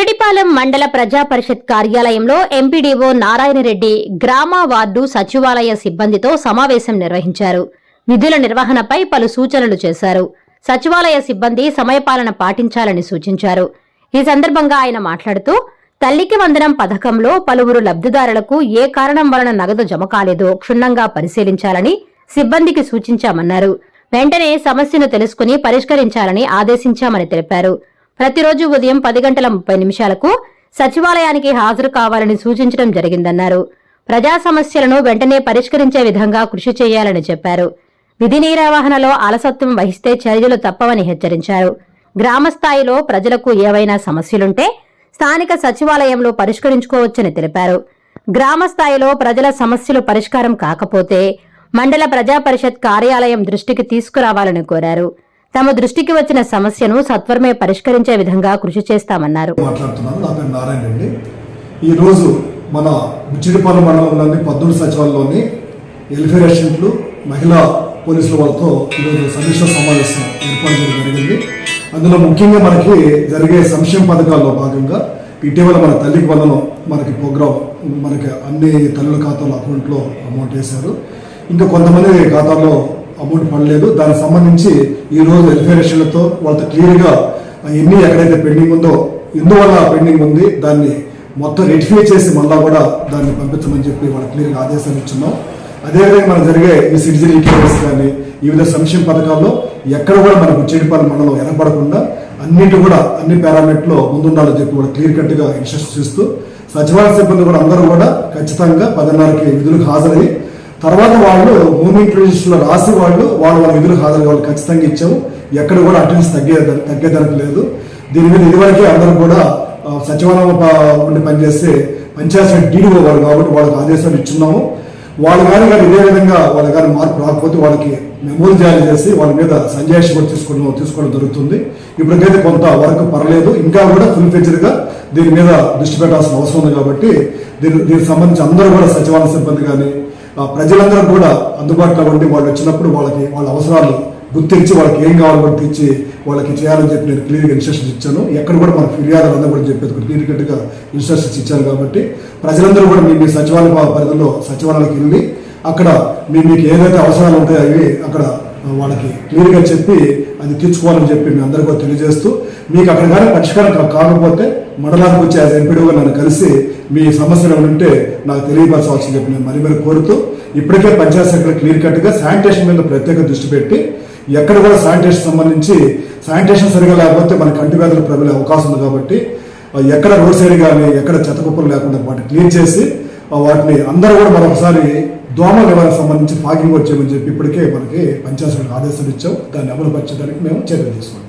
జిరడిపాలెం మండల ప్రజా పరిషత్ కార్యాలయంలో ఎంపీడీఓ నారాయణరెడ్డి గ్రామ వార్డు సచివాలయ సిబ్బందితో సమావేశం నిర్వహించారు. నిధుల నిర్వహణపై పలు సూచనలు చేశారు. సచివాలయ సిబ్బంది సమయపాలన పాటించాలని సూచించారు. ఈ సందర్భంగా ఆయన మాట్లాడుతూ, తల్లికి వందనం పథకంలో పలువురు లబ్ధిదారులకు ఏ కారణం వలన నగదు జమ కాలేదో క్షుణ్ణంగా పరిశీలించాలని సిబ్బందికి సూచించామన్నారు. వెంటనే సమస్యను తెలుసుకుని పరిష్కరించాలని ఆదేశించామని తెలిపారు. ప్రతిరోజు ఉదయం 10:30 సచివాలయానికి హాజరు కావాలని సూచించడం జరిగిందన్నారు. ప్రజా సమస్యలను వెంటనే పరిష్కరించే విధంగా కృషి చేయాలని చెప్పారు. విధి నిర్వహణలో అలసత్వం వహిస్తే చర్యలు తప్పవని హెచ్చరించారు. గ్రామస్థాయిలో ప్రజలకు ఏవైనా సమస్యలుంటే స్థానిక సచివాలయంలో పరిష్కరించుకోవచ్చని తెలిపారు. గ్రామస్థాయిలో ప్రజల సమస్యలు పరిష్కారం కాకపోతే మండల ప్రజా పరిషత్ కార్యాలయం దృష్టికి తీసుకురావాలని కోరారు. తమ దృష్టికి వచ్చిన సమస్యను సత్వరమే పరిష్కరించే విధంగా కృషి చేస్తామన్నారు. ఈ రోజు మన జిరడిపాలెం మండలంలోని 14 సచివాలయంలోని వెల్ఫేర్ అసిస్టెంట్లు, మహిళా పోలీసుల వాళ్ళతో ఈరోజు సమీక్ష సమావేశం ఏర్పాటు చేయడం జరిగింది. అందులో ముఖ్యంగా మనకి జరిగే సంక్షేమ పథకాల్లో భాగంగా ఇటీవల మన తల్లికి వందనం మనకి ప్రోగ్రాం మనకి అన్ని తల్లుల ఖాతాలో అకౌంట్లో అమౌంట్ వేశారు. ఇంకా కొంతమంది ఖాతాల్లో అమౌంట్ పడలేదు. దానికి సంబంధించి ఈరోజు వెల్ఫేర్ అసిస్టెంట్లతో వాళ్ళతో క్లియర్గా ఎన్ని ఎక్కడైతే పెండింగ్ ఉందో, ఎందువల్ల పెండింగ్ ఉంది, దాన్ని మొత్తం రెక్టిఫై చేసి మళ్ళా కూడా దాన్ని పంపించమని చెప్పి వాళ్ళకి క్లియర్గా ఆదేశాలు ఇచ్చున్నాం. అదేవిధంగా మనకు జరిగే ఈ సిటిజన్ ఈకేఎస్ కానీ వివిధ సంక్షేమ పథకాల్లో ఎక్కడ కూడా మనకు జిరడిపాలెం మండలం వెనకబడకుండా అన్నింటి కూడా అన్ని పారామీటర్లో ముందుండాలని చెప్పి కూడా క్లియర్ కట్గా ఇన్స్ట్రక్షన్స్ ఇస్తూ సచివాలయ సిబ్బంది కూడా అందరూ కూడా ఖచ్చితంగా 10:30కి విధులకు హాజరై తర్వాత వాళ్ళు మూమెంట్ రిజిస్టర్లో రాసి వాళ్ళ విధులకు హాజరు వాళ్ళు ఖచ్చితంగా ఇచ్చాము. ఎక్కడ కూడా అటెండెన్స్ తగ్గేదానికి లేదు. దీని మీద ఇదివరకే అందరూ కూడా సచివాలయం ఉండి పనిచేస్తే పంచాయతీ డీడీఓ వాళ్ళు కాబట్టి వాళ్ళకి ఆదేశాలు ఇచ్చున్నాము. వాళ్ళు కానీ ఇదే విధంగా వాళ్ళ కానీ మార్పు రాకపోతే వాళ్ళకి మెమోలు జారీ చేసి వాళ్ళ మీద సంజాయిషి కూడా తీసుకోవడం జరుగుతుంది. ఇప్పటికైతే కొంత వరకు పర్లేదు, ఇంకా కూడా ఫుల్ ఫెజ్డ్గా దీని మీద దృష్టి పెట్టాల్సిన అవసరం ఉంది. కాబట్టి దీనికి సంబంధించి అందరూ కూడా సచివాలయ సిబ్బంది కానీ ప్రజలందరూ కూడా అందుబాటులో ఉండి వాళ్ళు వచ్చినప్పుడు వాళ్ళకి వాళ్ళ అవసరాలు గుర్తించి వాళ్ళకి ఏం కావాలో కూడా తెచ్చి వాళ్ళకి చేయాలని చెప్పి నేను క్లియర్గా ఇన్స్ట్రక్షన్స్ ఇచ్చాను. ఎక్కడ కూడా మన ఫిర్యాదులు అందరూ కూడా చెప్పేది క్లియర్ కట్గా ఇన్స్ట్రక్షన్స్ ఇచ్చాను. కాబట్టి ప్రజలందరూ కూడా మీ సచివాలయ పరిధిలో సచివాలయానికి వెళ్ళి అక్కడ మీకు ఏదైతే అవసరాలు ఉంటాయో అవి అక్కడ వాళ్ళకి క్లియర్గా చెప్పి అది తీర్చుకోవాలని చెప్పి మీ అందరూ కూడా తెలియజేస్తూ, మీకు అక్కడ కానీ పరిష్కారం కాకపోతే మండలానికి వచ్చి యాజ్ ఎంపీడీగా నన్ను కలిసి మీ సమస్యలు ఉంటే నాకు తెలియపరచవచ్చని చెప్పి నేను మరీ కోరుతూ, ఇప్పటికే పంచాయత్ సెక్రటరీ క్లియర్ కట్గా శానిటేషన్ మీద ప్రత్యేక దృష్టి పెట్టి ఎక్కడ కూడా శానిటేషన్ సంబంధించి శానిటేషన్ సరిగా లేకపోతే మన కంటి వ్యాధులు ప్రబలే అవకాశం ఉంది. కాబట్టి ఎక్కడ రోడ్ సైడ్ కానీ ఎక్కడ చెత్త కుప్పలు లేకుండా వాటిని క్లీన్ చేసి వాటిని అందరూ కూడా మరొకసారి దోమ నివారణ సంబంధించి ఫాగింగ్ వచ్చేయమని చెప్పి ఇప్పటికే మనకి పంచాయతీ ఆదేశాలు ఇచ్చాం. దాన్ని అమలు పరచడానికి మేము చర్యలు తీసుకుంటాం.